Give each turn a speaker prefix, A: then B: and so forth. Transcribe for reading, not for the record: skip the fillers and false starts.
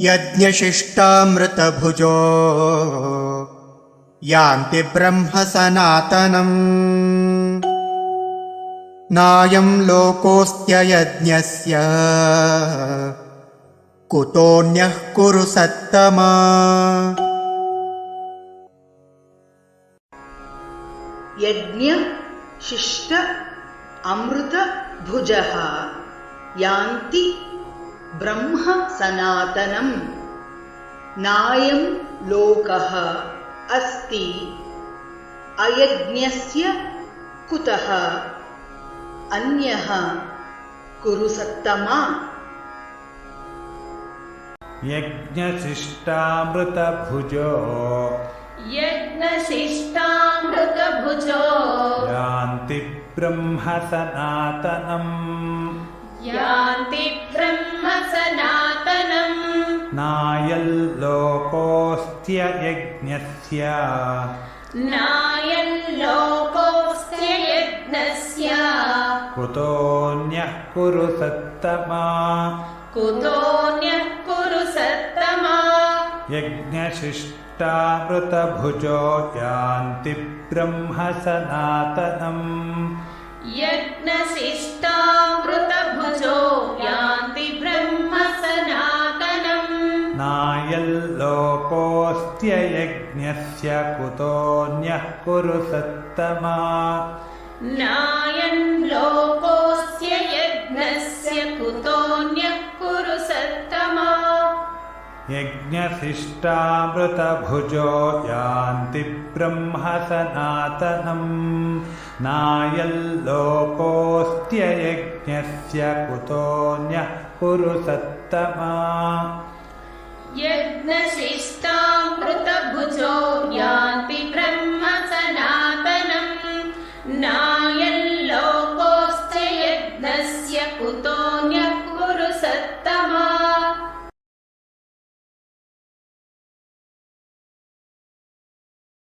A: यज्ञशिष्टामृतभुजो यान्ति ब्रह्म सनातनम् नायं लोकोऽस्त्ययज्ञस्य कुतोऽन्यः कुरु सत्तमा।
B: यज्ञ शिष्ट अमृत भुजः यान्ति ब्रह्म सनातनम् नायं लोकः अस्ति अयज्ञस्य कुतः अन्यः कुरु सत्तमा।
C: यज्ञशिष्टामृतभुजो यान्ति ब्रह्म सनातनम् नायल्लोकोऽस्त्ययज्ञस्य कुतोऽन्यः कुरु सत्तमा। यज्ञशिष्टामृतभुजो यान्ति ब्रह्म सनातनम् नायल्लोकोऽस्त्ययज्ञस्य कुतोऽन्यः कुरु सत्तमा। यज्ञशिष्टामृतभुजो यान्ति ब्रह्म सनातनम् नायल्लोकोऽस्त्ययज्ञस्य कुतोऽन्यः कुरु सत्तमा।